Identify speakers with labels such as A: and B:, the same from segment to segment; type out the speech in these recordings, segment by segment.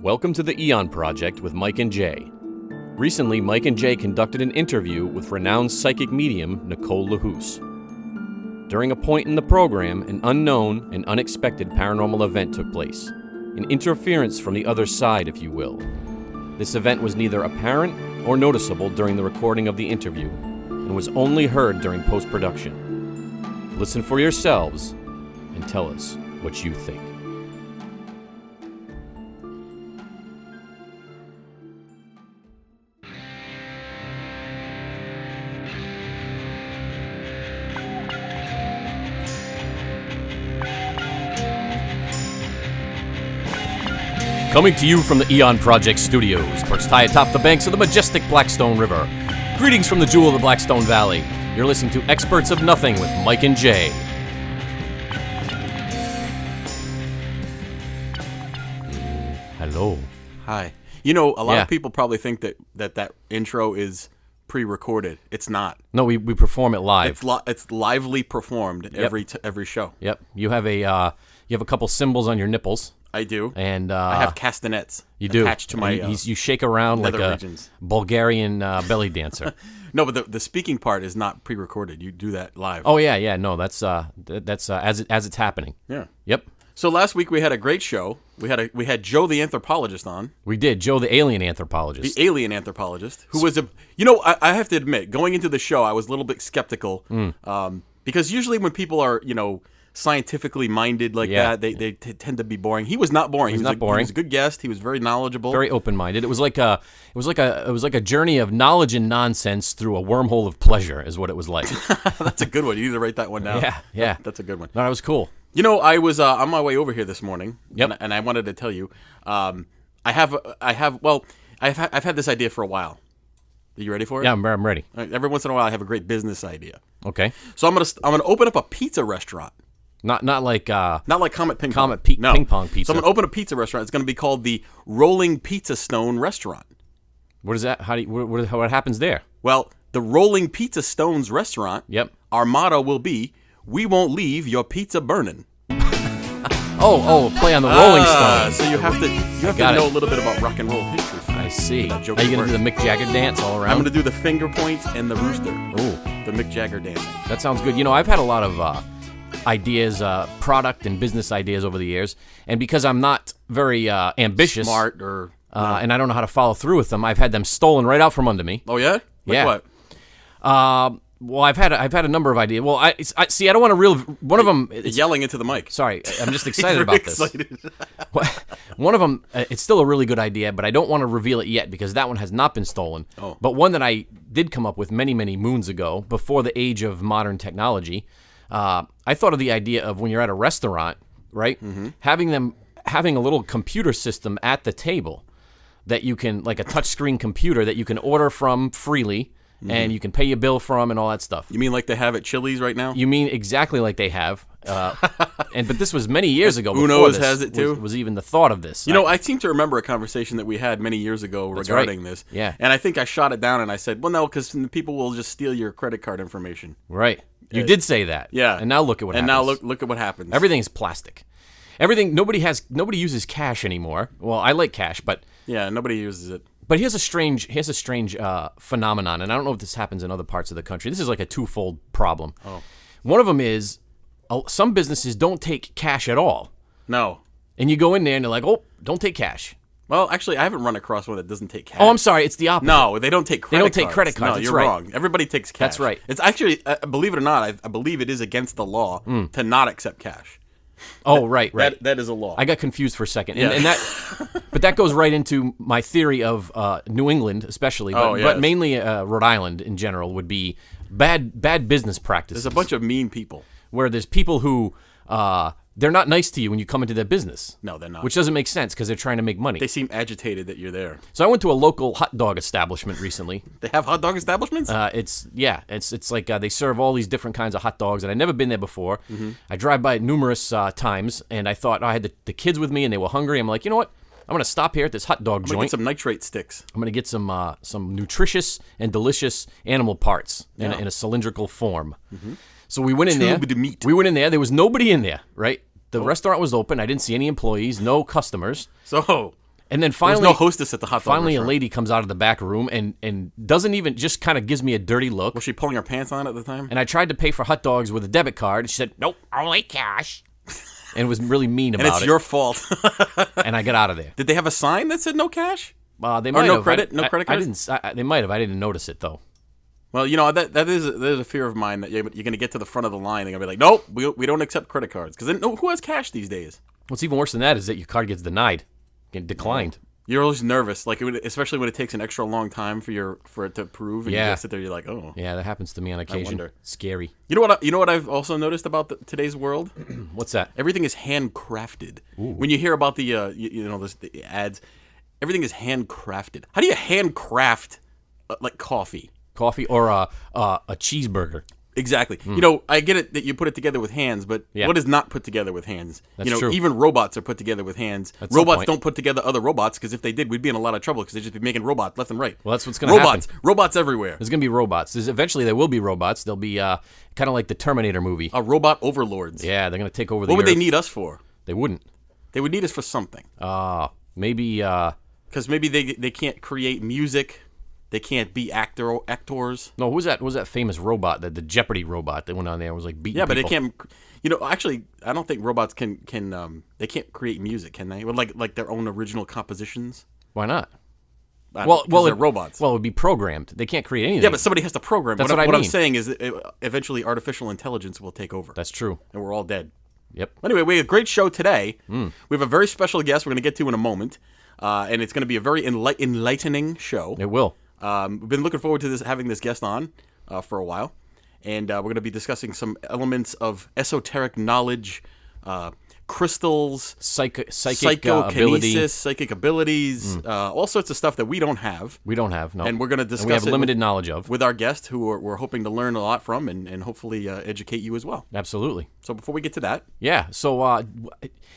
A: Welcome to the Eon Project with Mike and Jay. Recently, Mike and Jay conducted an interview with renowned psychic medium Nicole Lahousse. During a point in the program, an unknown and unexpected paranormal event took place, an interference from the other side, if you will. This event was neither apparent or noticeable during the recording of the interview, and was only heard during post-production. Listen for yourselves and tell us what you think. Coming to you from the Eon Project Studios, perched high atop the banks of the majestic Blackstone River. Greetings from the jewel of the Blackstone Valley. You're listening to Experts of Nothing with Mike and Jay. Hello.
B: Hi. You know, a lot of people probably think that intro is pre-recorded. It's not.
A: No, we perform it live.
B: It's lively performed every show.
A: Yep. You have a couple symbols on your nipples.
B: I do.
A: And
B: I have castanets
A: attached
B: attached to my
A: you shake around like a
B: regions.
A: Bulgarian belly dancer.
B: No, but the speaking part is not pre-recorded. You do that live.
A: Oh yeah. No, that's as it's happening.
B: Yeah.
A: Yep.
B: So last week we had a great show. We had Joe the anthropologist on.
A: We did. Joe the alien anthropologist.
B: The alien anthropologist, who was I have to admit, going into the show, I was a little bit skeptical, because usually when people are, scientifically minded like that, they tend to be boring. He was not boring. He was
A: boring.
B: He was a good guest. He was very knowledgeable,
A: very open-minded. It was like a journey of knowledge and nonsense through a wormhole of pleasure, is what it was like.
B: That's a good one. You need to write that one down.
A: Yeah.
B: That's a good one.
A: No, that was cool.
B: I was on my way over here this morning,
A: Yep.
B: and I wanted to tell you, I've had this idea for a while. Are you ready for it?
A: Yeah, I'm ready.
B: Every once in a while, I have a great business idea.
A: Okay.
B: So I'm gonna open up a pizza restaurant.
A: Not like
B: Comet Ping Pong.
A: Ping Pong Pizza.
B: So I'm gonna open a pizza restaurant. It's gonna be called the Rolling Pizza Stone Restaurant.
A: What is that? What happens there?
B: Well, the Rolling Pizza Stones Restaurant.
A: Yep.
B: Our motto will be, "We won't leave your pizza burning."
A: Play on the Rolling Stones.
B: So you have to know a little bit about rock and roll history.
A: I see. Are you
B: going to
A: do the Mick Jagger dance all around?
B: I'm going to do the finger points and the rooster.
A: Ooh.
B: The Mick Jagger dancing.
A: That sounds good. I've had a lot of ideas, product and business ideas over the years, and because I'm not very ambitious,
B: smart, or
A: and I don't know how to follow through with them, I've had them stolen right out from under me.
B: Oh yeah? Like
A: what? Well, I've had a number of ideas. Well, I don't want to real one of them.
B: It's yelling into the mic.
A: Sorry, I'm just excited about this. One of them, it's still a really good idea, but I don't want to reveal it yet because that one has not been stolen.
B: Oh.
A: But one that I did come up with many, many moons ago, before the age of modern technology, I thought of the idea of when you're at a restaurant, right? Mm-hmm. Having a little computer system at the table that you can, like a touchscreen computer that you can order from freely. Mm-hmm. And you can pay your bill from and all that stuff.
B: You mean like they have at Chili's right now?
A: You mean exactly like they have. But this was many years ago.
B: Uno's has it too?
A: Was even the thought of this.
B: I seem to remember a conversation that we had many years ago regarding this.
A: Yeah.
B: And I think I shot it down and I said, well, no, because people will just steal your credit card information.
A: Right. You did say that.
B: Yeah.
A: And now look at what happens.
B: And now look at what happens.
A: Everything's plastic. Nobody uses cash anymore. Well, I like cash, but...
B: Yeah, nobody uses it.
A: But here's a strange phenomenon, and I don't know if this happens in other parts of the country. This is like a twofold problem.
B: Oh.
A: One of them is some businesses don't take cash at all.
B: No.
A: And you go in there and they're like, oh, don't take cash.
B: Well, actually, I haven't run across one that doesn't take cash.
A: Oh, I'm sorry. It's the opposite.
B: No, they don't take credit cards.
A: They don't take credit cards.
B: No,
A: That's
B: you're
A: right.
B: wrong. Everybody takes cash.
A: That's right.
B: It's actually, believe it or not, I believe it is against the law to not accept cash.
A: Oh, right.
B: That is a law.
A: I got confused for a second.
B: Yeah.
A: But that goes right into my theory of New England especially, but mainly Rhode Island in general would be bad business practices.
B: There's a bunch of mean people.
A: Where there's people who, they're not nice to you when you come into their business.
B: No, they're not.
A: Which doesn't make sense because they're trying to make money.
B: They seem agitated that you're there.
A: So I went to a local hot dog establishment recently.
B: They have hot dog establishments?
A: It's like they serve all these different kinds of hot dogs, and I'd never been there before. Mm-hmm. I drive by it numerous times, and I thought I had the kids with me, and they were hungry. I'm like, you know what? I'm going to stop here at this hot dog joint.
B: Get some nitrate sticks.
A: I'm going to get some nutritious and delicious animal parts in a cylindrical form. Mm-hmm. So we went in there. We went in there. There was nobody in there, right? The restaurant was open. I didn't see any employees, no customers.
B: So
A: And then
B: There's
A: finally,
B: no hostess at the hot dog
A: finally a
B: restaurant.
A: lady comes out of the back room and doesn't even, just kind of gives me a dirty look.
B: Was she pulling her pants on at the time?
A: And I tried to pay for hot dogs with a debit card. She said, nope, only cash. And was really mean about it.
B: And it's your fault.
A: And I got out of there.
B: Did they have a sign that said no cash?
A: They might
B: no
A: have.
B: credit? No credit cards?
A: They might have. I didn't notice it, though.
B: Well, that is a fear of mine that you're going to get to the front of the line and they're going to be like, nope, we don't accept credit cards. Because who has cash these days?
A: What's even worse than that is that your card gets denied, get declined.
B: You're always nervous, like especially when it takes an extra long time for it to approve. And you just sit there, you're like, oh.
A: Yeah, that happens to me on occasion. I wonder. Scary.
B: You know what I've also noticed about today's world?
A: What's that?
B: Everything is handcrafted. Ooh. When you hear about the the ads, everything is handcrafted. How do you handcraft like coffee?
A: Coffee or a cheeseburger.
B: Exactly. I get it that you put it together with hands, but what is not put together with hands?
A: That's true.
B: Even robots are put together with hands. Robots don't put together other robots because if they did, we'd be in a lot of trouble because they'd just be making robots left and right.
A: Well, that's what's going to happen.
B: Robots everywhere.
A: There's going to be robots. Eventually, there will be robots. They'll be kind of like the Terminator movie.
B: Robot overlords.
A: Yeah, they're going to take over the
B: What would
A: Earth.
B: they need us for?
A: They wouldn't.
B: They would need us for something.
A: Maybe...
B: Because maybe they can't create music. They can't be actors.
A: No, who was that famous robot, the Jeopardy robot that went on there and was like beating people?
B: But they can't. Actually, I don't think robots can. They can't create music, can they? Well, like their own original compositions.
A: Why not?
B: Well, they're robots.
A: Well, it would be programmed. They can't create anything.
B: Yeah, but somebody has to program.
A: That's what I mean.
B: I'm saying is that eventually artificial intelligence will take over.
A: That's true.
B: And we're all dead.
A: Yep.
B: Anyway, we have a great show today. We have a very special guest we're going to get to in a moment. And it's going to be a very enlightening show.
A: It will.
B: We've been looking forward to having this guest on for a while, and we're going to be discussing some elements of esoteric knowledge, crystals, psychic abilities, all sorts of stuff that we don't have.
A: We don't have, no.
B: And we're going to discuss
A: we have limited knowledge of.
B: With our guest, who we're hoping to learn a lot from and hopefully educate you as well.
A: Absolutely.
B: So before we get to that.
A: Yeah, so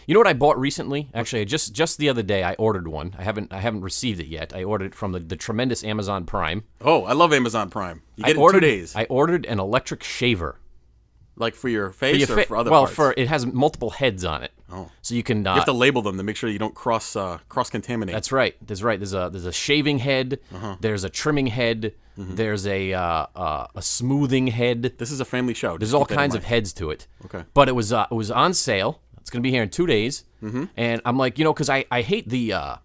A: you know what I bought recently? Actually, just the other day I ordered one. I haven't received it yet. I ordered it from the tremendous Amazon Prime.
B: Oh, I love Amazon Prime. You get it in 2 days.
A: I ordered an electric shaver.
B: Like for your face or for other parts?
A: Well, it has multiple heads on it. Oh. So you can... you
B: have to label them to make sure you don't cross-contaminate.
A: That's right. There's a shaving head. There's a trimming head. There's a smoothing head.
B: This is a family show.
A: There's all kinds of heads to it.
B: Okay.
A: But it was on sale. It's going to be here in 2 days. And I'm like, because I hate the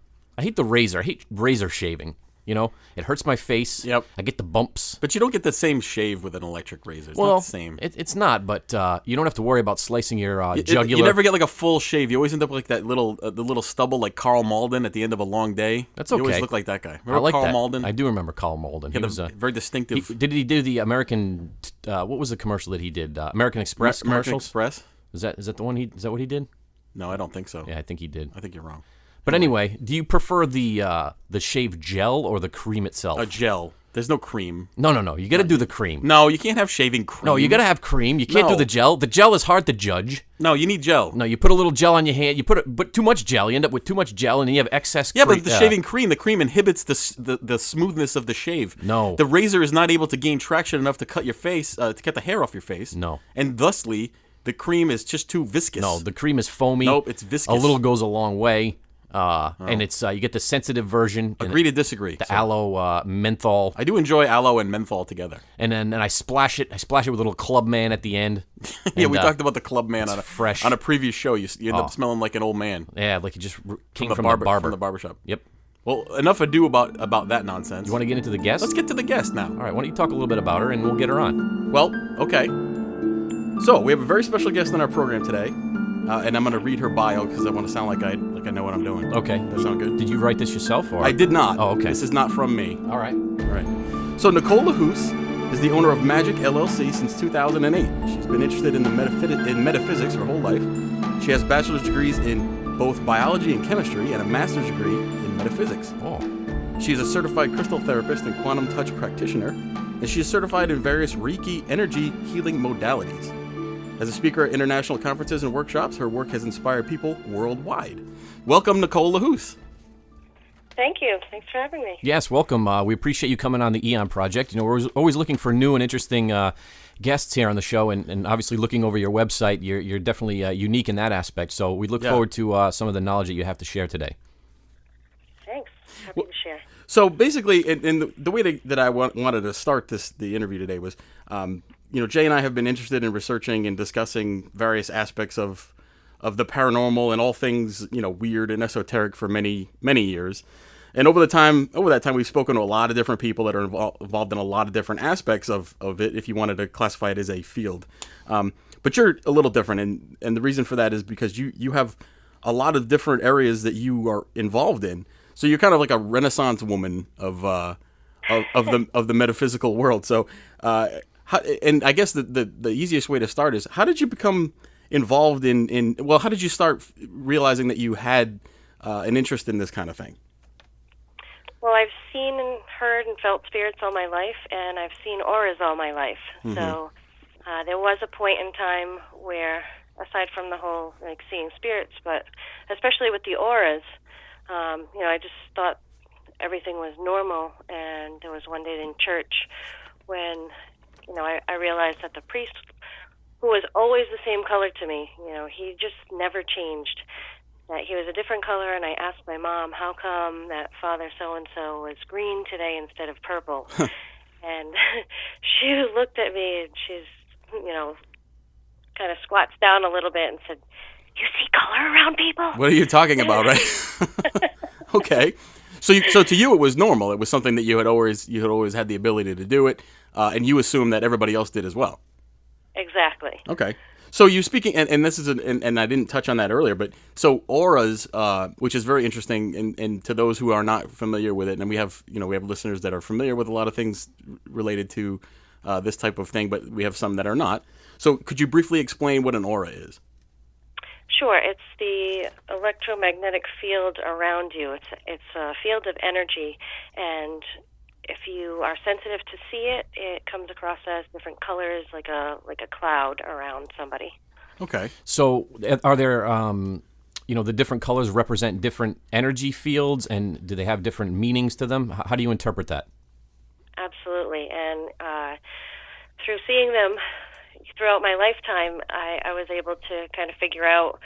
A: razor. I hate razor shaving. It hurts my face.
B: Yep.
A: I get the bumps.
B: But you don't get the same shave with an electric razor. It's not the same.
A: It's not, but you don't have to worry about slicing your jugular.
B: You never get like a full shave. You always end up like that the little stubble like Carl Malden at the end of a long day.
A: That's okay.
B: You always look like that guy. Remember
A: I like
B: Carl
A: that.
B: Malden?
A: I do remember Carl Malden.
B: He was very distinctive.
A: Did he do the American, what was the commercial that he did? American Express commercials?
B: American Express?
A: Is that the one is that what he did?
B: No, I don't think so.
A: Yeah, I think he did.
B: I think you're wrong.
A: But anyway, do you prefer the shave gel or the cream itself?
B: A gel. There's no cream.
A: No. You got to do the cream.
B: No, you can't have shaving cream.
A: No, you got to have cream. You can't do the gel. The gel is hard to judge.
B: No, you need gel.
A: No, you put a little gel on your hand. But too much gel. You end up with too much gel, and you have excess.
B: Yeah, but the shaving cream, the cream inhibits the smoothness of the shave.
A: No,
B: the razor is not able to gain traction enough to cut your face, to cut the hair off your face.
A: No,
B: and thusly the cream is just too viscous.
A: No, the cream is foamy.
B: Nope, it's viscous.
A: A little goes a long way. And it's you get the sensitive version.
B: Agree to disagree.
A: The aloe menthol.
B: I do enjoy aloe and menthol together.
A: And then I splash it. I splash it with a little Club Man at the end.
B: Yeah, we talked about the Club Man on
A: a
B: previous show. You end up smelling like an old man.
A: Yeah, like you just came from the barber.
B: From the barbershop.
A: Yep.
B: Well, enough ado about that nonsense.
A: You want to get into the guest?
B: Let's get to the guest now.
A: All right, why don't you talk a little bit about her and we'll get her on.
B: Well, okay. So we have a very special guest on our program today. And I'm going to read her bio because I want to sound like I know what I'm doing.
A: Okay.
B: That sound good?
A: Did you write this yourself? Or?
B: I did not.
A: Oh, okay.
B: This is not from me.
A: All right.
B: So Nicole Lahousse is the owner of Magic LLC since 2008. She's been interested in metaphysics her whole life. She has bachelor's degrees in both biology and chemistry and a master's degree in metaphysics.
A: Oh.
B: She is a certified crystal therapist and quantum touch practitioner, and she is certified in various Reiki energy healing modalities. As a speaker at international conferences and workshops, her work has inspired people worldwide. Welcome, Nicole Lahousse.
C: Thank you. Thanks for having me.
A: Yes, welcome. We appreciate you coming on the Eon Project. We're always looking for new and interesting guests here on the show, and obviously looking over your website, you're definitely unique in that aspect. So we look forward to some of the knowledge that you have to share today.
C: Happy to share.
B: So basically, and the way that I wanted to start the interview today was, Jay and I have been interested in researching and discussing various aspects of the paranormal and all things, weird and esoteric for many, many years. And over that time, we've spoken to a lot of different people that are involved in a lot of different aspects of it, if you wanted to classify it as a field. But you're a little different, and the reason for that is because you have a lot of different areas that you are involved in. So you're kind of like a Renaissance woman of the metaphysical world. So, and I guess the easiest way to start is, how did you become involved how did you start realizing that you had an interest in this kind of thing?
C: Well, I've seen and heard and felt spirits all my life, and I've seen auras all my life. Mm-hmm. So there was a point in time where, aside from the whole seeing spirits, but especially with the auras, I just thought everything was normal. And there was one day in church when, I realized that the priest, who was always the same color to me, he just never changed, that he was a different color. And I asked my mom, how come that Father so-and-so was green today instead of purple? And she looked at me, and she's, kind of squats down a little bit and said, "You see color around people?"
B: What are you talking about, right? Okay. So to you, it was normal. It was something that you had always had the ability to do it, and you assumed that everybody else did as well.
C: Exactly.
B: Okay. So you speaking, and this is and I didn't touch on that earlier, but so auras, which is very interesting, and to those who are not familiar with it, and we have listeners that are familiar with a lot of things related to this type of thing, but we have some that are not. So could you briefly explain what an aura is?
C: Sure. It's the electromagnetic field around you. It's a field of energy, and if you are sensitive to see it, it comes across as different colors, like a cloud around somebody.
A: Okay. So are there, the different colors represent different energy fields, and do they have different meanings to them? How do you interpret that?
C: Absolutely. And through seeing them throughout my lifetime, I was able to kind of figure out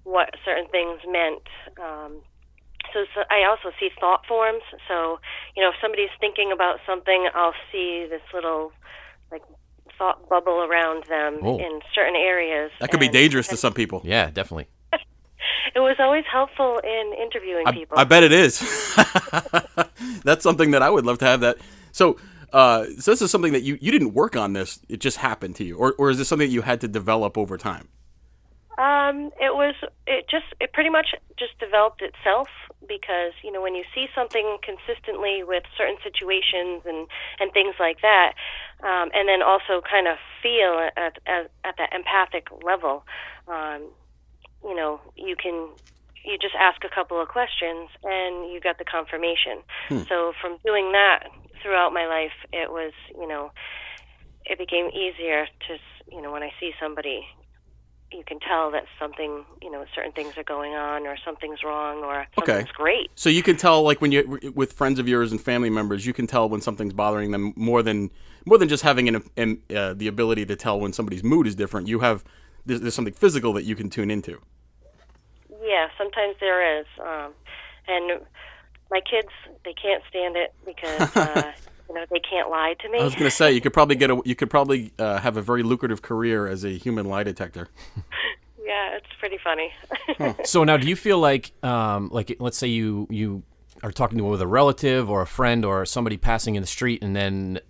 C: what certain things meant. So I also see thought forms. So, if somebody's thinking about something, I'll see this little, thought bubble around them in certain areas.
B: That could be dangerous to some people.
A: Yeah, definitely.
C: It was always helpful in interviewing people.
B: I bet it is. That's something that I would love to have that. So this is something that you didn't work on this. It just happened to you. Or is this something that you had to develop over time?
C: It pretty much just developed itself, because, when you see something consistently with certain situations and things like that, and then also kind of feel at that empathic level, you just ask a couple of questions and you got the confirmation. So from doing that throughout my life, it was, it became easier to, when I see somebody, you can tell that something, certain things are going on, or something's wrong, or something's great. So
B: you can tell, like when you're with friends of yours and family members, you can tell when something's bothering them more than just having the ability to tell when somebody's mood is different. There's something physical that you can tune into.
C: Yeah, sometimes there is. And my kids, they can't stand it because they can't lie to me.
B: I was going to say, you could probably have a very lucrative career as a human lie detector.
C: Yeah, it's pretty funny.
A: So now, do you feel like let's say you are talking with a relative or a friend or somebody passing in the street, and then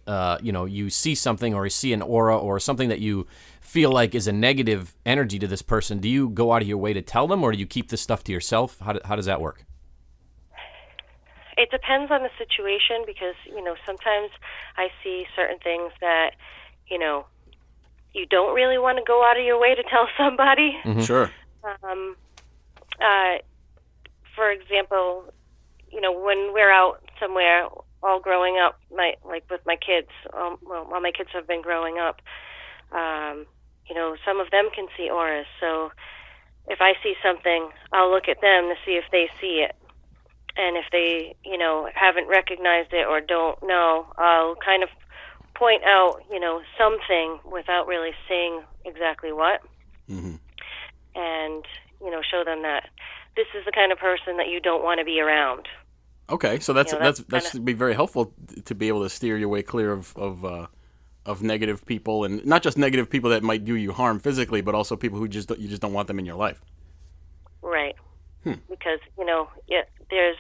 A: you see something, or you see an aura or something that you feel like is a negative energy to this person? Do you go out of your way to tell them, or do you keep this stuff to yourself? How does that work?
C: It depends on the situation, because, sometimes I see certain things that, you don't really want to go out of your way to tell somebody.
B: Mm-hmm. Sure.
C: For example, when we're out somewhere, all growing up, with my kids, while my kids have been growing up, some of them can see auras. So if I see something, I'll look at them to see if they see it. And if they, haven't recognized it or don't know, I'll kind of point out, something without really saying exactly what. Mm-hmm. And, show them that this is the kind of person that you don't want to be around.
B: Okay, so that's
C: that's
B: be very helpful to be able to steer your way clear of negative people, and not just negative people that might do you harm physically, but also people who you just don't want them in your life.
C: right. Because there's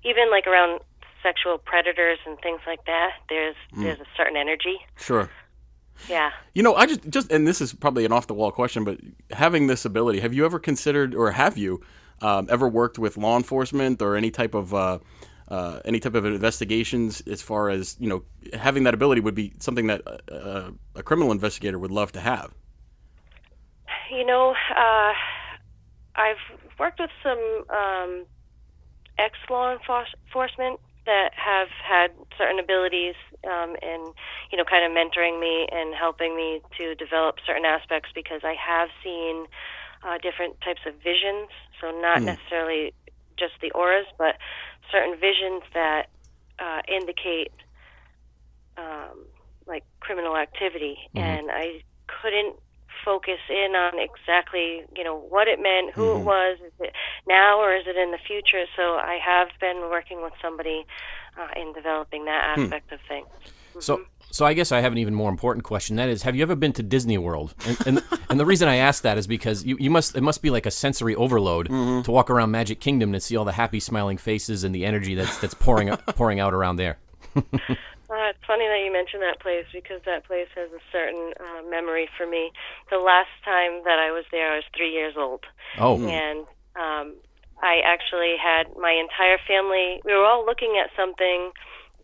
C: even like around sexual predators and things like that. There's a certain energy.
B: Sure.
C: Yeah.
B: I just and this is probably an off the wall question, but having this ability, have you ever considered, or have you ever worked with law enforcement or any type of investigations? As far as having that ability would be something that a criminal investigator would love to have.
C: I've worked with some ex-law enforcement that have had certain abilities in, kind of mentoring me and helping me to develop certain aspects, because I have seen different types of visions. So not necessarily just the auras, but certain visions that indicate like criminal activity. And I couldn't focus in on exactly, what it meant, who it was, is it now or is it in the future? So I have been working with somebody in developing that aspect of things.
A: So I guess I have an even more important question. That is, have you ever been to Disney World? And the reason I ask that is because it must be like a sensory overload to walk around Magic Kingdom to see all the happy, smiling faces and the energy that's pouring out around there.
C: It's funny that you mentioned that place, because that place has a certain memory for me. The last time that I was there, I was 3 years old.
A: Oh.
C: And I actually had my entire family, we were all looking at something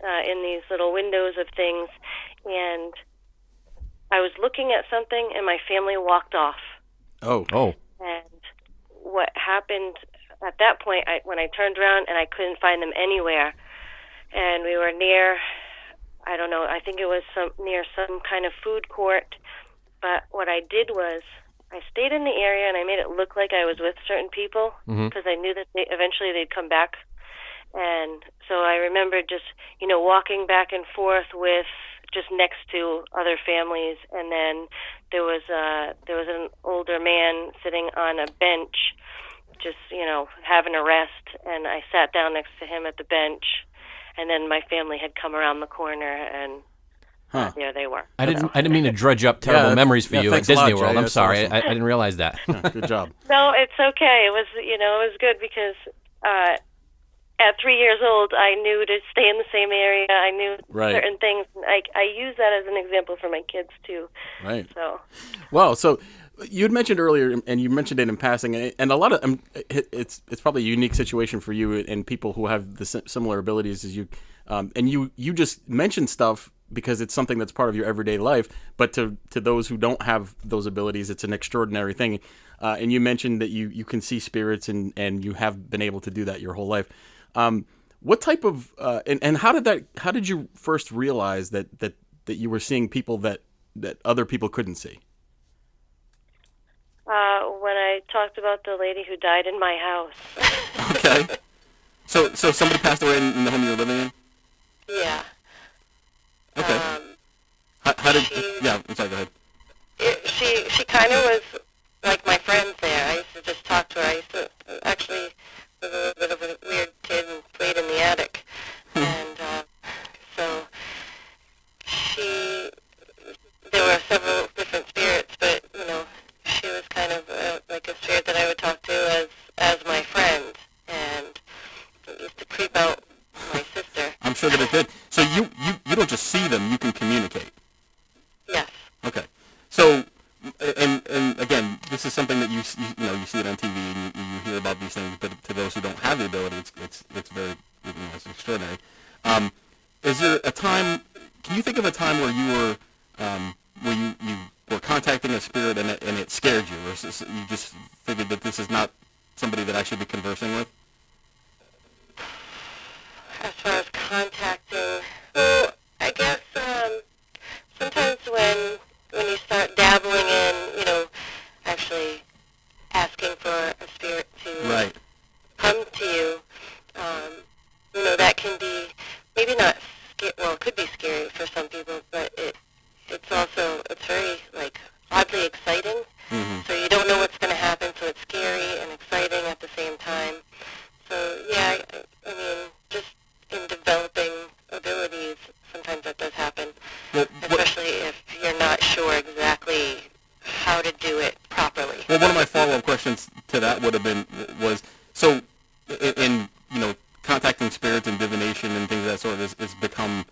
C: in these little windows of things, and I was looking at something and my family walked off.
A: Oh.
C: And what happened at that point, when I turned around and I couldn't find them anywhere, and we were near, I don't know, I think it was near some kind of food court, but what I did was I stayed in the area and I made it look like I was with certain people, because I knew that eventually they'd come back. And so I remember just, walking back and forth with just next to other families, and then there was an older man sitting on a bench, just, having a rest, and I sat down next to him at the bench, and then my family had come around the corner, and there they were.
A: I didn't mean to dredge up terrible memories for you at Disney World.
B: Jay.
A: I'm sorry,
B: Awesome.
A: I didn't realize that.
B: Good job.
C: No, it's okay. It was, it was good, because at 3 years old, I knew to stay in the same area. I knew certain things. I use that as an example for my kids too.
B: Right.
C: So.
B: Wow. So you had mentioned earlier, and you mentioned it in passing, and a lot of it's probably a unique situation for you and people who have the similar abilities as you, and you just mentioned stuff because it's something that's part of your everyday life. But to those who don't have those abilities, it's an extraordinary thing. And you mentioned that you can see spirits, and you have been able to do that your whole life. What type of and how did you first realize that you were seeing people that other people couldn't see?
C: When I talked about the lady who died in my house.
B: Okay. So somebody passed away in the home you were living in?
C: Yeah.
B: Okay. How did? Yeah. I'm sorry. Go ahead.
C: She kind of was like my friends there. I used to just talk to her. I used to actually was a little bit of a weird kid and played in the attic, and so there were several different spirits, but she was kind of like a spirit that I would talk to as my friend, and it used to creep out my sister.
B: I'm sure that it did. So you don't just see them; you can communicate.
C: Yes.
B: Okay. So, and again, this is something that you see it on TV and you hear about these things, but to those who don't have the ability, it's very it's extraordinary. Is there a time? Can you think of a time where you were contacting a spirit and it scared you, or you just figured that this is not somebody that I should be conversing with?
C: As far as contacting, well, I guess sometimes when you start dabbling in, actually asking for a spirit to come to you, that can be maybe not scary. Well, it could be scary for some people, but it's very oddly exciting.
B: Mm-hmm.
C: So you don't know what's going to happen, so it's scary and exciting at the same time. So yeah, I mean, just
B: questions to that would have been was so in contacting spirits and divination and things of that sort is become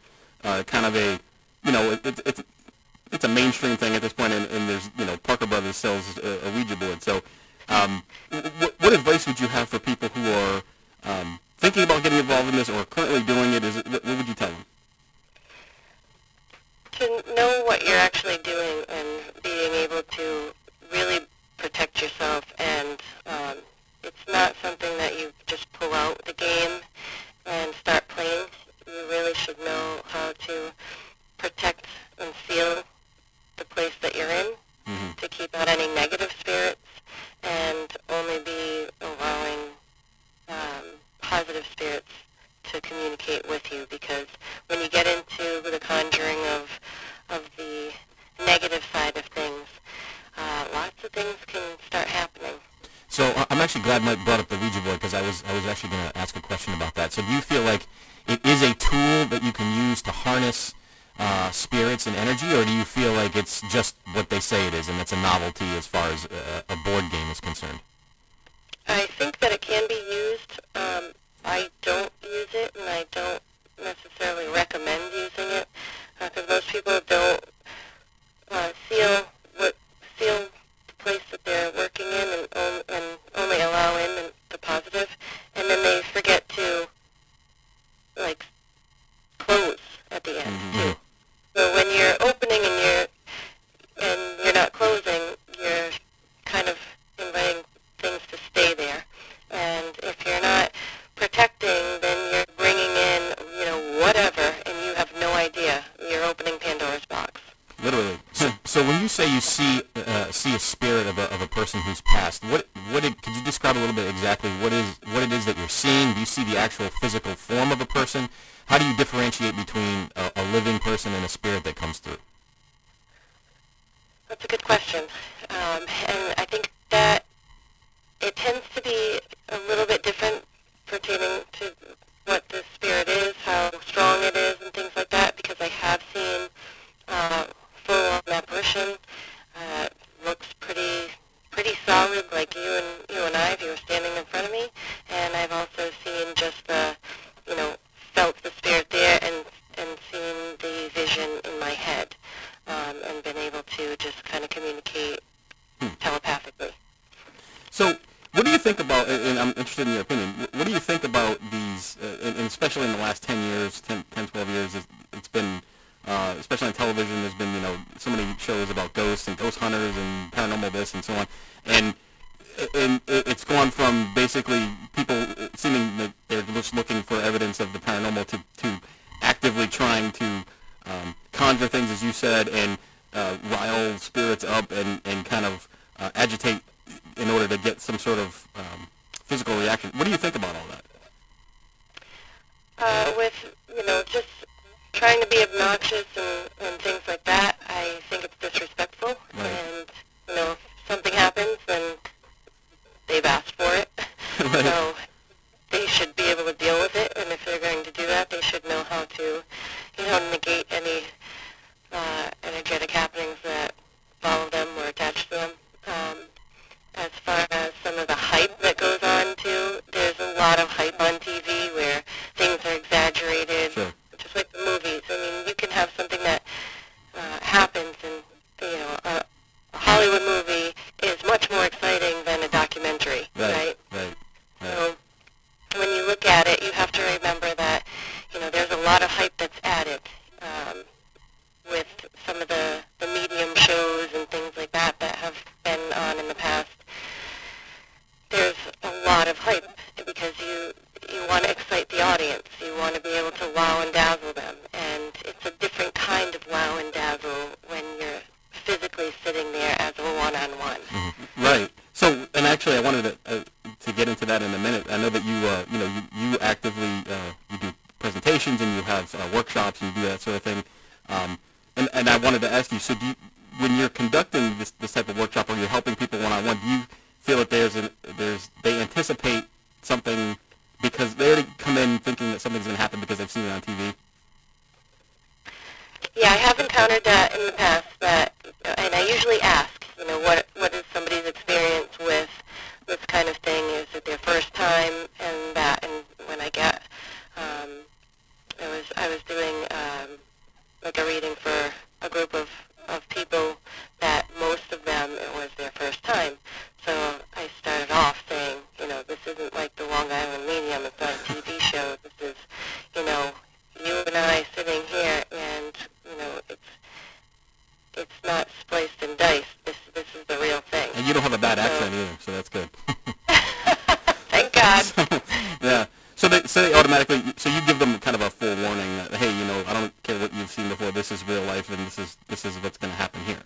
B: kind of a it's a mainstream thing at this point, and there's Parker Brothers sells a Ouija board. So what advice would you have for people who are thinking about getting involved in this or currently doing it? What would you tell them?
C: To know what you're actually doing and being able to really protect yourself, and it's not something that you just pull out the game and start playing. You really should know how to protect and seal the place that you're in, to keep out any negative spirits, and only be allowing positive spirits to communicate with you, because when you get into the conjuring of the negative side of things, lots of things can start happening.
D: So I'm actually glad Mike brought up the Ouija board, because I was actually going to ask a question about that. So do you feel like it is a tool that you can use to harness spirits and energy, or do you feel like it's just what they say it is, and it's a novelty as far as a board game is concerned?
C: I think that it can be used. I don't use it, and I don't necessarily recommend using it, because most people don't seal the place that they're working in and only allow in the positive, and then they forget to close at the end too. So when you're opening and you're not closing, you're kind of inviting things to stay there. And if you're not protecting, then you're bringing in, whatever, and you have no idea. You're opening Pandora's box.
D: Literally. So when you say you see a spirit of a person who's passed, could you describe a little bit exactly what it is that you're seeing? Do you see the actual physical form of a person? How do you differentiate between a living person and a spirit that comes through?
C: That's a good question. And I think that it tends to be a little bit different pertaining to what the spirit is, how strong it is, and things like that, because I have seen full-on apparition. Looks pretty solid, like you and I, if you were standing in front of me. And I've also seen just felt the spirit there and seen the vision in my head, and been able to just kind of communicate telepathically.
B: So what do you think about, and I'm interested in your opinion, what do you think about these, and especially in the last 10 years, 10, 12 years, it's been, especially on television, there's been, so many shows about ghosts and ghost hunters and paranormal this and so on, and it's gone from basically people seeming that they're just looking for evidence of the paranormal to actively trying to conjure things, as you said, and rile spirits up and kind of agitate in order to get some sort of physical reaction. What do you think about all that?
C: With, just trying to be obnoxious and things like that, I think it's disrespectful.
B: Right.
C: And, if something happens, then they've asked for it.
B: Right.
C: So they should be able to deal with it, and if they're going to do that, they should know how to, negate any energetic happenings that follow them or attach to them. As far as some of the hype that goes on, too, there's a lot of hype on TV where things are exaggerated,
B: Sure.
C: just like the movies. I mean, you can have something that happens, and, a Hollywood movie is much more exciting than a documentary, right?
B: Right.
C: So when you look at it, you have to remember that, there's a lot of hype that's added with some of the medium shows and things like that have been on in the past. There's a lot of hype because you want to excite the audience. You want to be able to wow and dazzle them. And it's a different kind of wow and dazzle when you're physically sitting there as a one-on-one.
B: Mm-hmm. Right. So, and actually, I wanted to get into that in a minute. I know that you actively you do presentations and you have workshops and you do that sort of thing. And I wanted to ask you, so when you're conducting this type of workshop or you're helping people one-on-one, do you feel that they anticipate something because they already come in thinking that something's going to happen because they've seen it on TV?
C: Yeah, I have encountered that in the past, and I usually ask, what is somebody's experience with their first time and that. And when I got, I was doing like a reading for a group of people that most of them, it was their first time. So I started off saying, this isn't like the Long Island Medium. It's not a TV show. This is, you and I sitting here, and, it's not spliced and diced. This is the real thing.
D: And you don't have a bad accent either, so that's good.
C: Thank God.
D: Yeah. So they automatically, so you give them kind of a full warning that, hey, I don't care what you've seen before. This is real life, and this is what's going to happen here.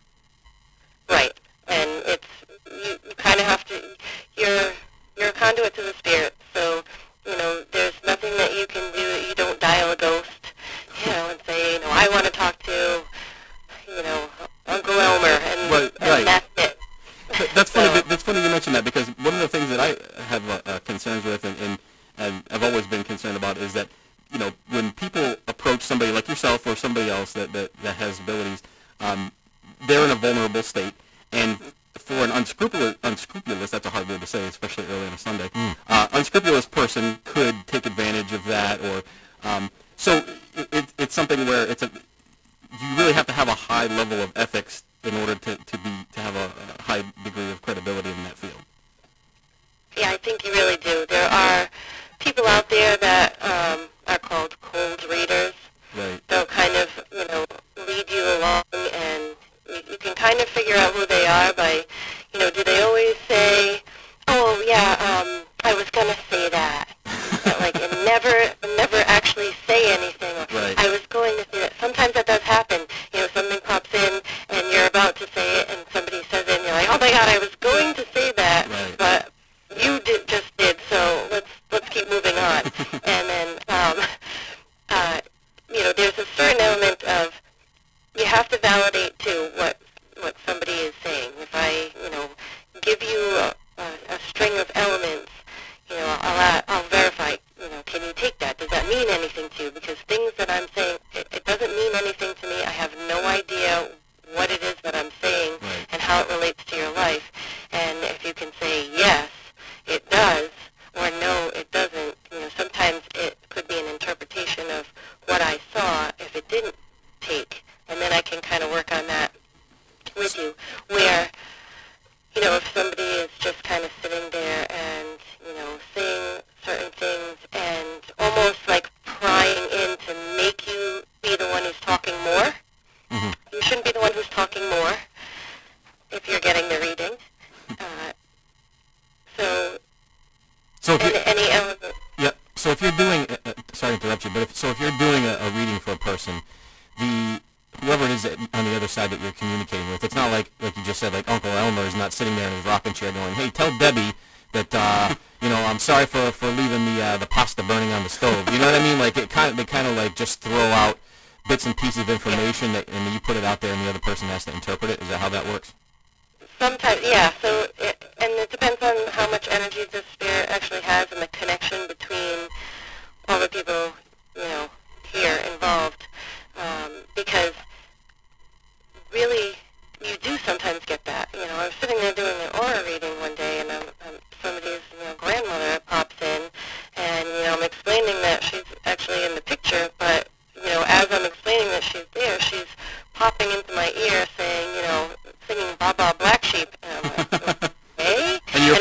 C: Right. And you kind of have to, you're a conduit to the spirit. So, there's nothing that you can do that you don't dial a ghost, and say, I want to talk to, Uncle Elmer, and,
D: right.
C: And that's it.
D: That's funny. That's funny you mention that, because one of the things that I have concerns with, and I've always been concerned about, is that when people approach somebody like yourself or somebody else that has abilities, they're in a vulnerable state, and for an unscrupulous, that's a hard word to say, especially early on a Sunday, unscrupulous person could take advantage of that, or so it's something where you really have to have a high level of ethics in order to have a high degree of credibility in that field.
C: Yeah, I think you really do. There are people out there that are called cold readers.
D: Right.
C: They'll kind of, lead you along, and you can kind of figure out who they are by, do they always say, oh, yeah, I was going to say that. And never actually say anything.
D: Right.
C: I was going to say that. Sometimes that does happen. Something pops in, and you're about to say it, and somebody says it, and you're like, oh, my God, I was going to say that,
D: right.
C: But you just did, so let's keep moving on. And then, there's a certain element of, you have to validate, too, what somebody is saying. If I, give you a string of elements, I'll verify, can you take that? Does that mean anything to you? Because things that I'm saying, it doesn't mean anything to me. I have no idea what it is that I'm saying,
D: right.
C: And how it relates to your life. And if you can say, yes, it does, or no, it doesn't, sometimes it could be an interpretation of what I saw if it didn't take. And then I can kind of work on that with you, where, if somebody is just kind of sitting there and, saying certain things and almost like prying in to make you be the one who's talking more.
D: Mm-hmm.
C: You shouldn't be the one who's talking more if you're getting the reading.
D: So if
C: any element.
D: Yeah. So if you're doing, sorry to interrupt you, but if you're doing a reading for a person, whoever it is on the other side that you're communicating with, it's not like you just said, like Uncle Elmer is not sitting there in his rocking chair going, hey, tell Debbie that I'm sorry for leaving the pasta burning on the stove. You know what I mean? Like they kind of like just throw out bits and pieces of information and then you put it out there and the other person has to interpret it. Is that how that works?
C: Sometimes, yeah. So, it depends on how much energy the spirit actually has and the connection between all the people, here involved. Because really, you do sometimes get that. I was sitting there doing an aura reading one day, and somebody's grandmother pops in, and I'm explaining that she's actually in the picture, but as I'm explaining that she's there, she's popping into my ear saying, singing "Ba Ba Black Sheep," and I'm like, okay.
D: And you're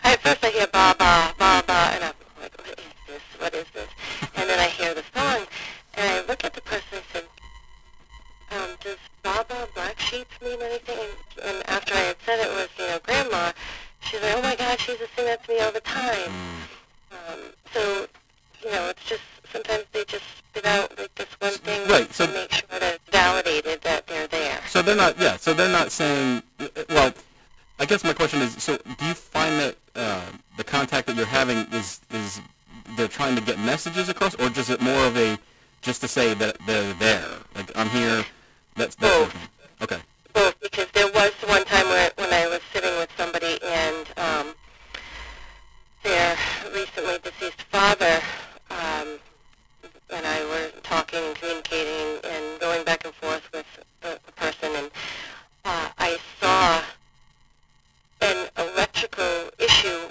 C: at first I hear "Ba Ba Ba Ba," and I'm like, what is this? What is this? And then I hear the song, and I look at the person and said, does "Ba Ba Black Sheep" mean anything? And after I had said it was, Grandma, she's like, oh my God, she used to sing that to me all the time. So, it's just, sometimes they just spit out like this one thing
D: right,
C: to make sure that it's validated that they're there.
D: So they're not saying, well, I guess my question is, so do you find that the contact that you're having is they're trying to get messages across, or is it more of just to say that they're there? Like, I'm here, that's
C: both.
D: Okay.
C: Both, because there was one time when I was sitting with somebody and their recently deceased father and I were talking and communicating and going back and forth with the person, and I saw an electrical issue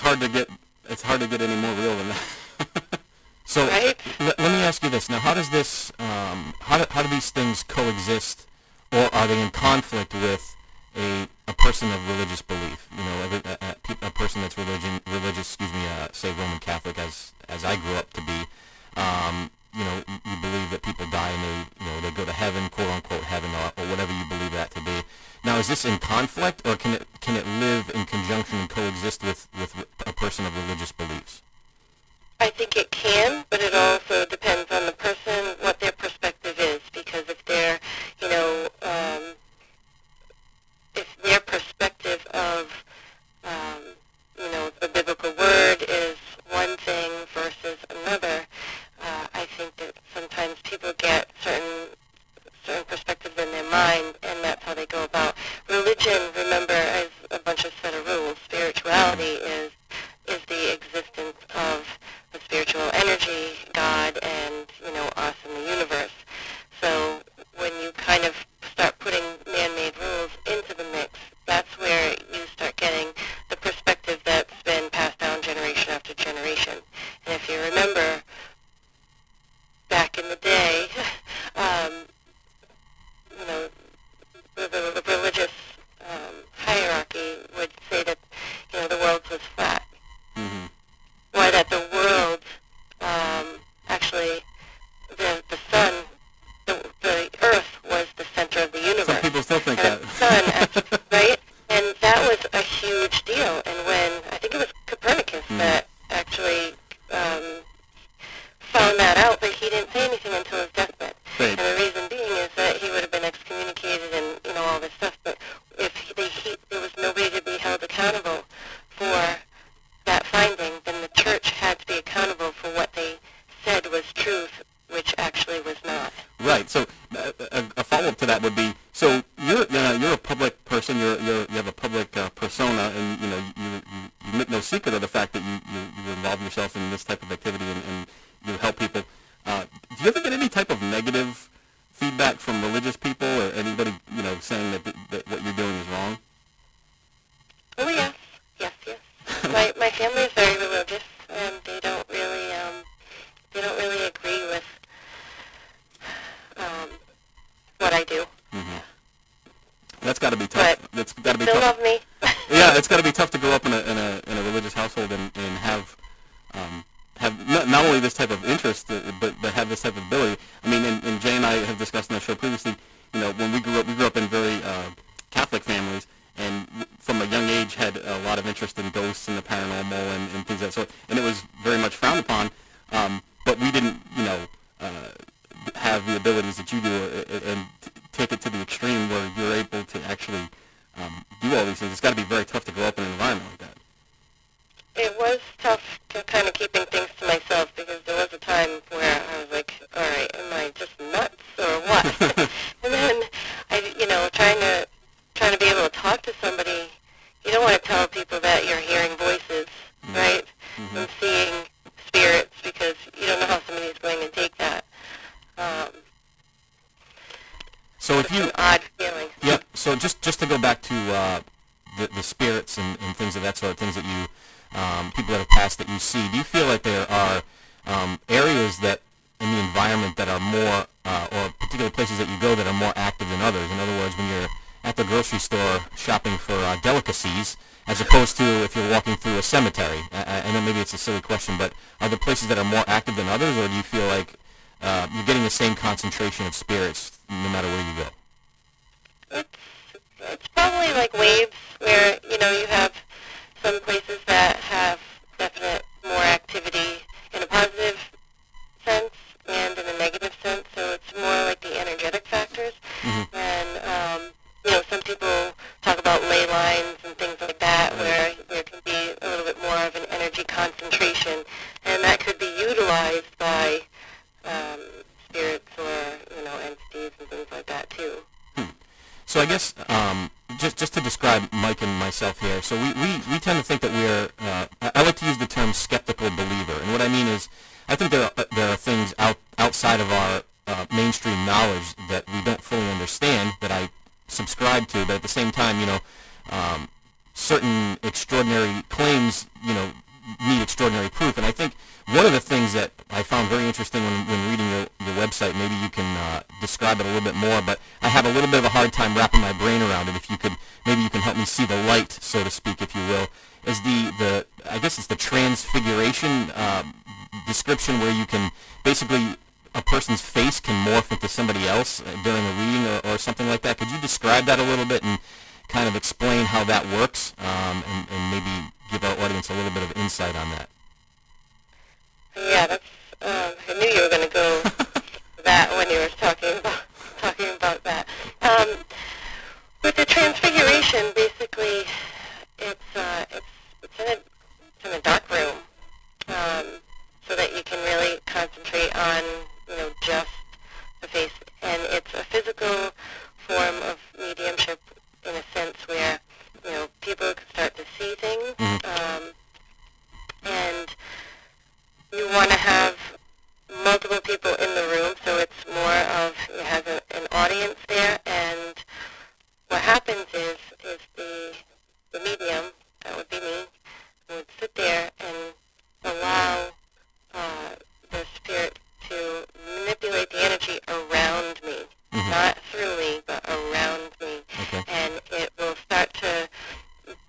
B: hard to get any more real than that.
D: So
C: Right?
D: let me ask you this. Now, how does this, how do these things coexist, or are they in conflict with a person of religious belief? You know, a person that's religious, say Roman Catholic, as I grew up to be. You know, you believe that people die and they go to heaven, quote unquote heaven, or whatever you believe that to be. Now, is this in conflict, or can it live in conjunction and coexist with a person of religious beliefs?
C: I think it can, but it also depends on the person, what their perspective is. Because if they're, if their perspective of, the biblical word is one thing versus another, I think that sometimes people get certain perspectives in their mind, and that's how they go about. Religion, remember, is a bunch of set of rules. Spirituality is the existence of the spiritual energy, God, and, us in the universe. So when you kind of start putting man-made rules into the mix, that's where you start getting the perspective that's been passed down generation after generation. And if you remember, back in the day, the religious hierarchy would say that, the world was flat.
B: Mm-hmm.
C: Or that the world, actually, the sun, the earth was the center of the universe.
B: Some people still think
C: and
B: that.
C: The sun, actually, right? And that was a huge deal. And when, I think it was Copernicus that actually found that out, but he didn't say anything until his deathbed.
B: Right.
C: And the reason being is that he would have been excommunicated and, all this stuff. But if there was nobody to be held accountable for that finding, then the church had to be accountable for what they said was truth, which actually was not.
B: Right. So a follow-up to that would be: so you're a public person. You have a public persona, and you make no secret of the fact that you involve yourself in this type of activity and you help people. Do you ever get any type of negative feedback from religious people or anybody saying that what you're doing is wrong?
C: Oh yes. My family is very religious, and they don't really agree with what I do.
B: Mm-hmm. That's got to be tough.
C: But
B: That's got to be
C: they
B: tough.
C: love me.
B: Yeah, it's got to be tough to grow up in a religious household and have not only this type of interest, but have this type of ability. I mean, and Jay and I have discussed in the show previously. When we grew up in very Catholic families, and from a young age had a lot of interest in ghosts and the paranormal and things like that sort. And it was very much frowned upon. But we didn't, have the abilities that you do and take it to the extreme where you're able to actually do all these things. It's got to be very tough to grow up in an environment like that.
C: It was tough to kind of keeping things to myself, because there was a time where I was like, all right, am I just nuts or what? And then trying to be able to talk to somebody, you don't want to tell people that you're hearing voices, right?
B: Mm-hmm.
C: And seeing spirits, because you don't know how somebody's going to take that.
D: So if
C: it's
D: you,
C: an odd feeling.
D: Yep. So just to go back to the spirits and things of that sort, things that you people that have passed that you see, do you feel like there are areas that in the environment that are more or particular places that you go that are more active than others? In other words, when you're at the grocery store shopping for delicacies, as opposed to if you're walking through a cemetery. I know maybe it's a silly question, but are there places that are more active than others, or do you feel like you're getting the same concentration of spirits no matter where you go?
C: It's probably like waves where, you have some places that have definite more activity in a positive sense and in a negative sense, so it's more like the energetic factors.
D: Mm-hmm.
C: And, some people talk about ley lines and things like that, where there can be a little bit more of an energy concentration, and that could be utilized by spirits or, entities and things like that, too.
D: So I guess just to describe Mike and myself here, so we tend to think that we're, I like to use the term skeptical believer, and what I mean is I think there are things outside of our mainstream knowledge that we don't fully understand that I subscribe to, but at the same time, certain extraordinary claims, need extraordinary proof. And I think one of the things that I found very interesting when reading your website, maybe you can describe it a little bit more, but I have a little bit of a hard time wrapping my brain around it. If you could, maybe you can help me see the light, so to speak, if you will, is the I guess it's the transfiguration description, where you can basically, a person's face can morph into somebody else during a reading or something like that. Could you describe that a little bit and kind of explain how that works, and maybe give our audience a little bit of insight on that?
C: Yeah, that's. I knew you were going to go that when you were talking about that. With the transfiguration, basically, it's in a dark room, so that you can really concentrate on just the face, and it's a physical form of mediumship in a sense where people can start to see things, and you want to have multiple people in the room, so it's more of, it has an audience there, and what happens is the medium, that would be me, would sit there and allow the spirit to manipulate the energy around me, not through me, but around me, and it will start to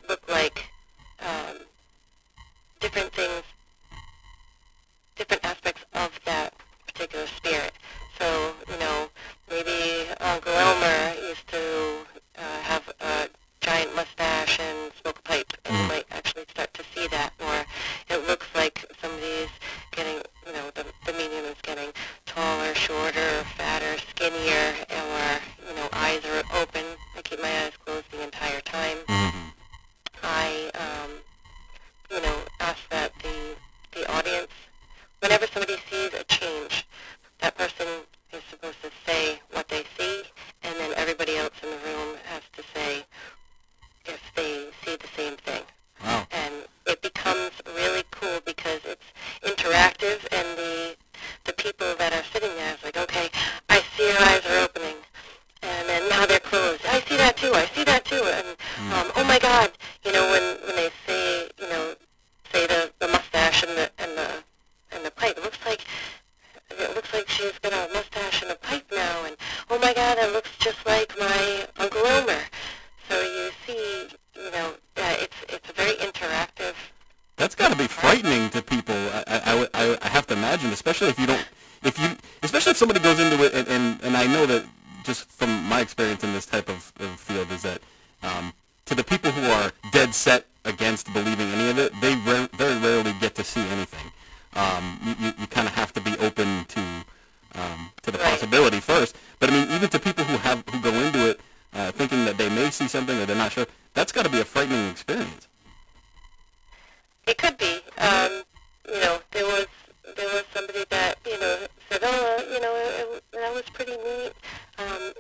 C: look like different things, different aspects of that particular spirit. So, maybe Uncle Elmer used to have a giant mustache and smoke a pipe, and you might actually start to see that. Or it looks like somebody's getting, the medium is getting taller, shorter, fatter, skinnier, or, eyes are open. I keep my eyes closed the entire time. I, ask that the audience, whenever somebody sees a change, that person is supposed to say what they see, and then everybody else in the room has to say if they see the same thing.
D: Wow.
C: And it becomes really cool because it's interactive, and the people that are sitting there is like, okay, I see your eyes are opening, and then now they're closed. I see that too, and oh my God, when they say, say the mustache and the pipe, it looks like she's got a mustache and a pipe now, and oh my God, that looks just like my Uncle Elmer. So you see, it's a very interactive.
B: That's got to be frightening to people. I have to imagine, especially especially if somebody goes into it, and I know that just from my experience in this type of field is that to the people who are dead set against believing any of it, they very rarely get to see anything. You kind of have to be open to the possibility first. But I mean, even to people who go into it thinking that they may see something or they're not sure, that's got to be a frightening experience.
C: It could be. There was somebody that said, oh, that was pretty neat.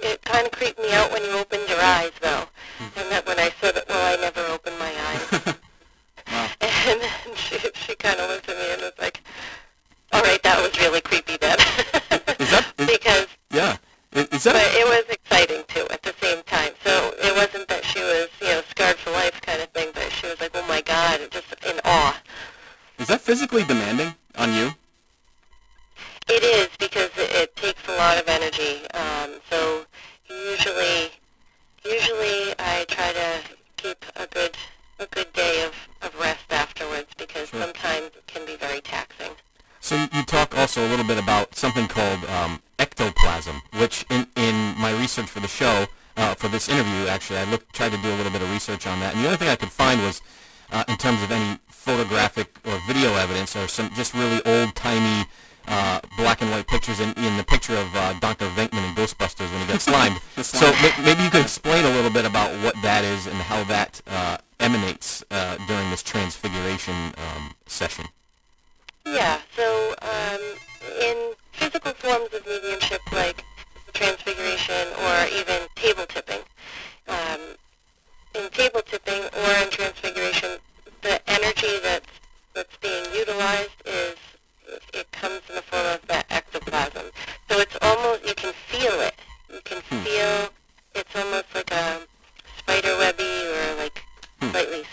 C: It kind of creeped me out when you opened your eyes, though. And that when I said, well, I never opened my eyes.
B: Wow.
C: And then she kind of looked at me and was like, all right, that was really creepy then. Because,
B: yeah. Is that?
C: But it was exciting too at the same time. So it wasn't that she was, scarred for life kind of thing, but she was like, oh my God, just in awe.
B: Is that physically demanding on you?
C: It is, because it takes a lot of energy. So usually I try to keep a good day of rest afterwards, because sometimes it can be very taxing.
D: So you talk also a little bit about something called ectoplasm, which in my research for the show, for this interview, actually, I tried to do a little bit of research on that, and the only thing I could find was, in terms of any photographic or video evidence, or some just really old-timey black and white pictures in the picture of Dr. Venkman in Ghostbusters when he got slimed. So maybe you could explain a little bit about what that is and how that emanates during this transfiguration session.
C: Yeah, so in physical forms of mediumship like transfiguration or even table tipping, in table tipping or in transfiguration, the energy that's being utilized it comes in the form of that ectoplasm. So it's almost, you can feel it. You can feel, it's almost like a spider webby or like slightly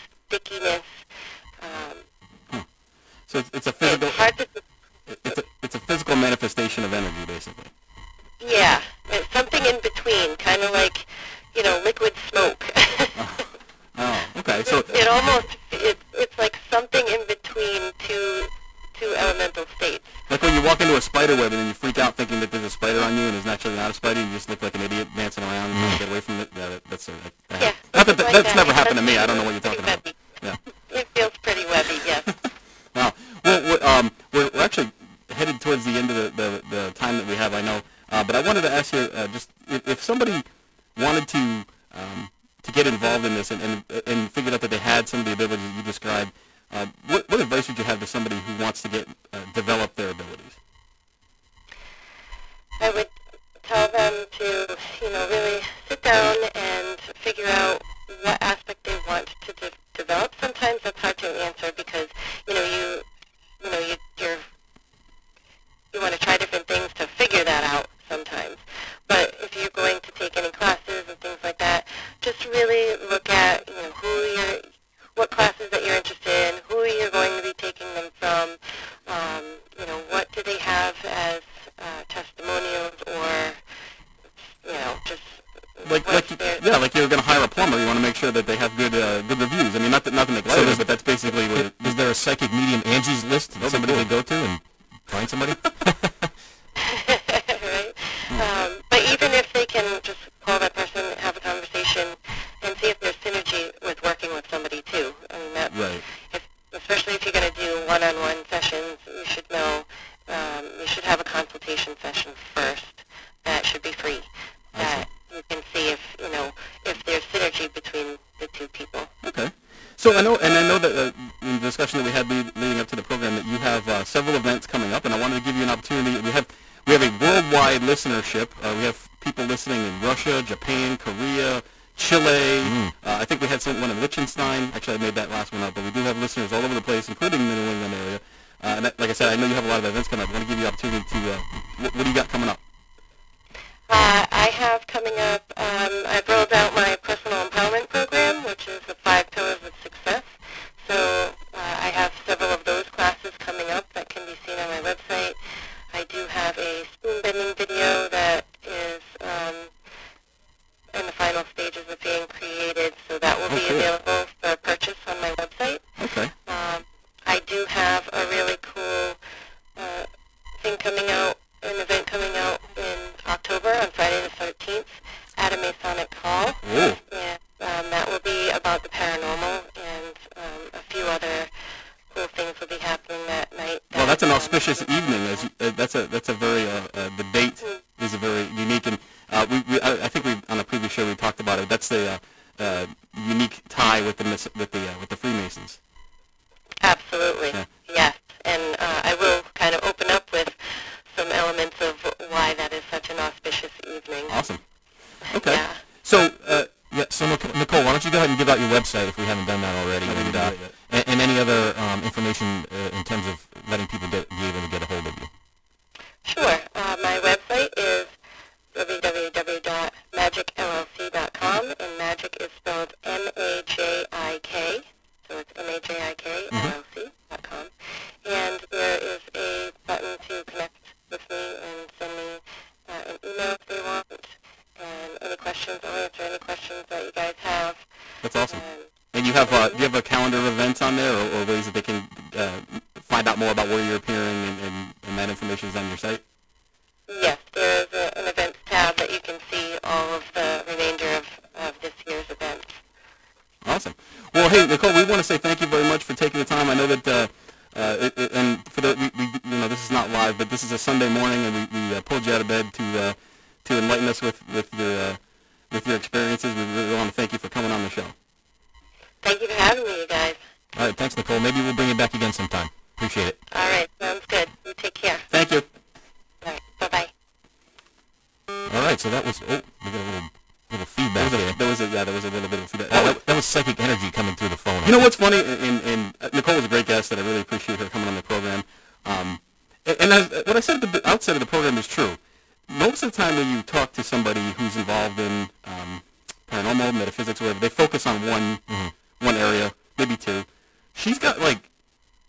D: basically.
C: Yeah, it's something in between, kind of like, liquid smoke.
D: Oh, okay. So
C: it almost, it's like something in between two elemental states.
D: like when you walk into a spider web and then you freak out thinking that there's a spider on you and there's actually not a spider, you just look like an idiot dancing around and trying to get away from it. That's that's never happened to me. I don't know what you're talking about. Yeah.
C: It feels pretty webby, yes.
D: Wow. Well, we're actually headed towards the end of the time that we have, I know. But I wanted to ask you, just if somebody wanted to get involved in this and figured out that they had some of the abilities you described, what advice would you have to somebody who wants to develop their abilities?
C: I would tell them to, really sit down and figure out what aspect they want to develop. Sometimes that's hard to answer because, you want to try different things to figure that out sometimes. But if you're going to take any classes and things like that, just really look at, what classes that you're interested in, who you're going to be taking them from, what do they have as testimonials or, just
D: like you're going to hire a plumber. You want to make sure that they have good reviews. I mean, not to make light of it, but that's basically what it is.
A: Is there a psychic medium Angie's List that somebody could go to and find somebody?
C: Right. But even if they can just call that person, have a conversation, and see if there's synergy with working with somebody too. I mean, that's
D: right.
C: Especially if you're going to do one-on-one sessions, you should know. You should have a consultation session first. That should be free. That you can see if there's synergy between the two people.
D: Okay. So I know that in the discussion that we had leading up to the program that you have several events coming up, and I wanted to give you an opportunity. We have a worldwide listenership. We have people listening in Russia, Japan, Korea, Chile. I think we had one in Liechtenstein. Actually, I made that last one up, but we do have listeners all over the place, including the New England area. And like I said, I know you have a lot of events coming up. I want to give you the opportunity to. What do you got coming up?
C: I have coming up, I've rolled out my personal empowerment program, which is the 5 Pillars of Success. So I have several of those classes coming up that can be seen on my website. I do have a spoon bending video that is in the final stages of being created, so that will be available for purchase on my website.
D: Okay.
C: I do have a really cool an event coming out in October on Friday the 13th at a Masonic Hall.
D: Ooh.
C: And that will be about the paranormal, and a few other cool things will be happening that night.
D: Well, that's an auspicious evening. That's a very the date is a very unique, and I think on a previous show we talked about it. That's the unique tie with the Freemasons.
C: Absolutely.
D: Yeah.
C: Yes, and I will kind of open up with some elements of why that is such an auspicious evening.
D: Awesome. Okay.
C: Yeah.
D: So,
A: So Nicole, why don't you go ahead and give out your website if we haven't done that already, and any other information in terms of letting people be able to get a hold of you.
C: Sure. My website is www.magicllc.com, and magic is spelled M-A-J-I-K, so it's MAJIK-LLC.com. And there is a button to connect with me and send me an email if they want, and any questions, I'll answer any questions that you guys have.
D: that's awesome. And you have do you have a calendar of events on there, or ways that they can find out more about where you're appearing, and that information is on your site?
C: Yes, there is an events tab that you can see all of the remainder of this year's events.
D: Awesome. Well, hey, Nicole, we want to say thank you very much for taking the time. I know that, and for the, this is not live, but this is a Sunday morning, and we pulled you out of bed to enlighten us with your experiences. We really want to thank you for coming on the show.
C: Thank you for having me, you guys.
A: All right, thanks, Nicole. Maybe we'll bring you back again sometime. Appreciate it.
C: All right, sounds good. You take care.
D: Thank you.
C: All right, bye-bye.
A: All right, so that was. Oh, we got a little feedback there.
D: There was a little bit of feedback.
A: That was psychic energy coming through the phone.
D: You know what's funny? And Nicole was a great guest, and I really appreciate her coming on the program. What I said at the outset of the program is true. Most of the time when you talk to somebody who's involved in paranormal, metaphysics, whatever, they focus on one area, maybe two. She's got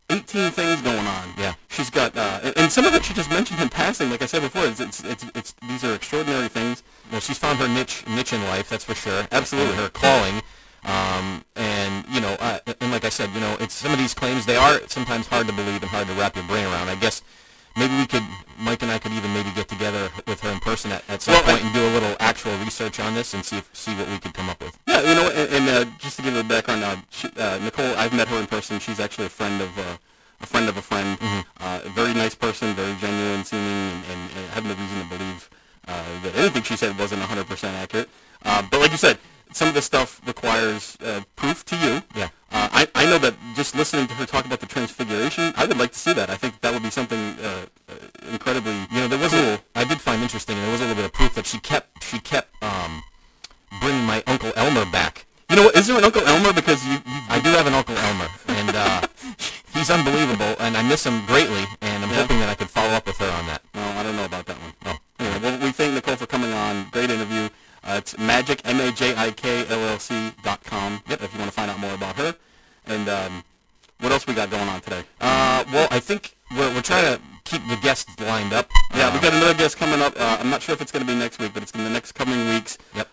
B: 18 things going on.
D: Yeah.
B: She's got, and some of it she just mentioned in passing. Like I said before, it's these are extraordinary things.
D: Well, she's found her niche in life, that's for sure.
B: Absolutely.
D: And her calling. And, and like I said, it's some of these claims, they are sometimes hard to believe and hard to wrap your brain around. I guess maybe Mike and I could even maybe get together with her in person at some point and do a little actual research on this and see what we could come up with.
B: Yeah, and just to give you a background, Nicole, I've met her in person. She's actually a friend of a friend. A very nice person, very genuine seeming, and I have no reason to believe that anything she said wasn't 100% accurate. But like you said, some of this stuff requires proof to you.
D: Yeah.
B: I know that just listening to her talk about the transfiguration, I would like to see that. I think that would be something incredibly
D: there was
B: cool.
D: I did find interesting, and there was a little bit of proof that she kept bringing my Uncle Elmer back.
B: You know what? Is there an Uncle Elmer? Because
D: I do have an Uncle Elmer, and he's unbelievable, and I miss him greatly, and I'm hoping that I could follow up with her on that.
B: Well, I don't know about that one.
D: Oh.
B: Anyway, well, we thank Nicole for coming on. Great interview. It's magic, MAJIKLLC.com.
D: Yep.
B: If you want to find out more about her. And what else we got going on today?
D: Well, I think we're trying to keep the guests lined up.
B: Yeah, we got another guest coming up. I'm not sure if it's going to be next week, but it's in the next coming weeks.
D: Yep.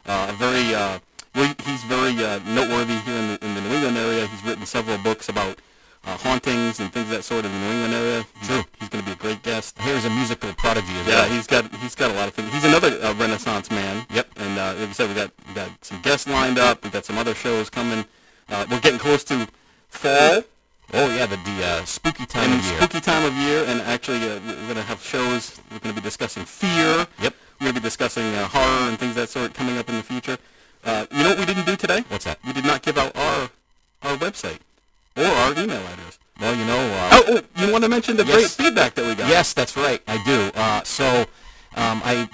B: He's very noteworthy here in the New England area. He's written several books about hauntings and things of that sort in the New England area.
D: True.
B: He's going to be a great guest.
D: Here's a musical prodigy as well.
B: Yeah, he's got a lot of things. He's another Renaissance man.
D: Yep.
B: And like I said, we got some guests lined up. We got some other shows coming. We're getting close to fall.
D: Oh yeah, the spooky time of year.
B: Spooky time of year, and actually we're going to have shows. We're going to be discussing fear.
D: Yep.
B: We're going to be discussing horror and things of that sort coming up in the future. You know what we didn't do today?
D: What's that?
B: We did not give out our website or our email address.
D: Well,
B: you want to mention the great feedback that we got?
D: Yes, that's right. I do. I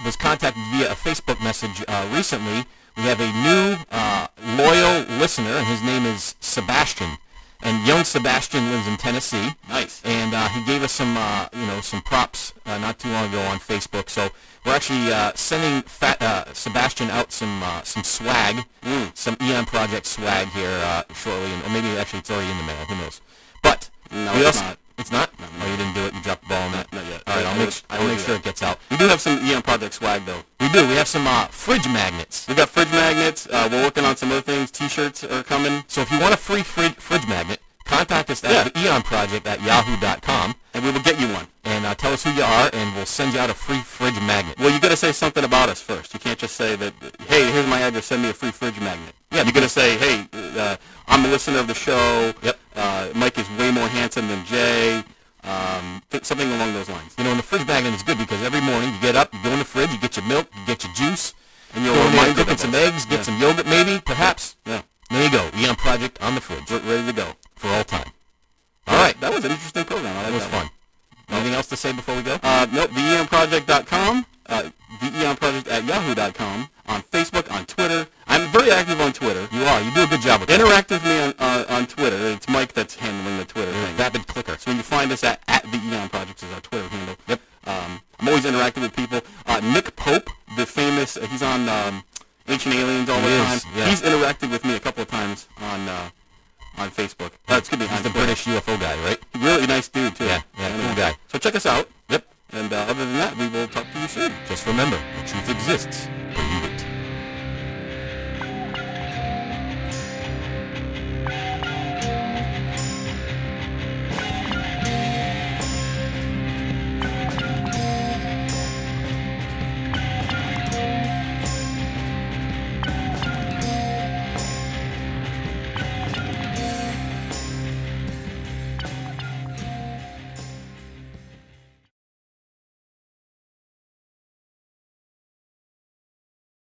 D: was contacted via a Facebook message recently. We have a new loyal listener, and his name is Sebastian. And young Sebastian lives in Tennessee.
B: Nice.
D: And he gave us some props not too long ago on Facebook. So we're actually sending Sebastian out some swag, some TheEoNProject swag here shortly, or maybe actually it's already in the mail. Who knows? But
B: no, it's not.
D: It's not?
B: No.
D: Oh, you didn't do it. You dropped the ball on that.
B: Not yet.
D: All right, I'll make sure it gets out.
B: We do have some TheEoNProject swag though.
D: We do. We have some fridge magnets.
B: We got fridge magnets. We're working on some other things. T-shirts are coming.
D: So if you want a free fridge magnet, contact us at TheEoNProject@yahoo.com,
B: and we will get you one.
D: And tell us who you are, and we'll send you out a free fridge magnet.
B: Well, you got to say something about us first. You can't just say that. Hey, here's my address. Send me a free fridge magnet.
D: Yeah,
B: you're gonna say, hey, I'm a listener of the show.
D: Yep.
B: Mike is way more handsome than Jay. Something along those lines.
D: And the fridge magnet is good because every morning you get up, you go in the fridge, you get your milk, you get your juice,
B: and you're
D: reminded of some eggs, get some yogurt maybe, perhaps.
B: Yeah.
D: There you go. TheEoNProject on the fridge.
B: Ready to go.
D: For all time. All right.
B: That was an interesting program.
D: That was fun. Anything else to say before we go?
B: Nope. TheEoNProject.com. TheEoNProject@yahoo.com. On Facebook, on Twitter. I'm very active on Twitter.
D: You are. You do a good job with that.
B: Interact with me on Twitter. It's Mike that's handling the Twitter thing.
D: Vapid clicker.
B: So you find us at TheEoNProject is our Twitter handle.
D: Yep.
B: I'm always interacting with people. Nick Pope, the famous, he's on Ancient Aliens all the time.
D: Yeah.
B: He's interacted with me a couple of times on Facebook. Excuse me,
D: he's the British UFO guy, right?
B: Really nice dude, too.
D: Yeah, cool guy.
B: So check us out.
D: Yep.
B: And other than that, we will talk to you soon.
D: Just remember, the truth exists.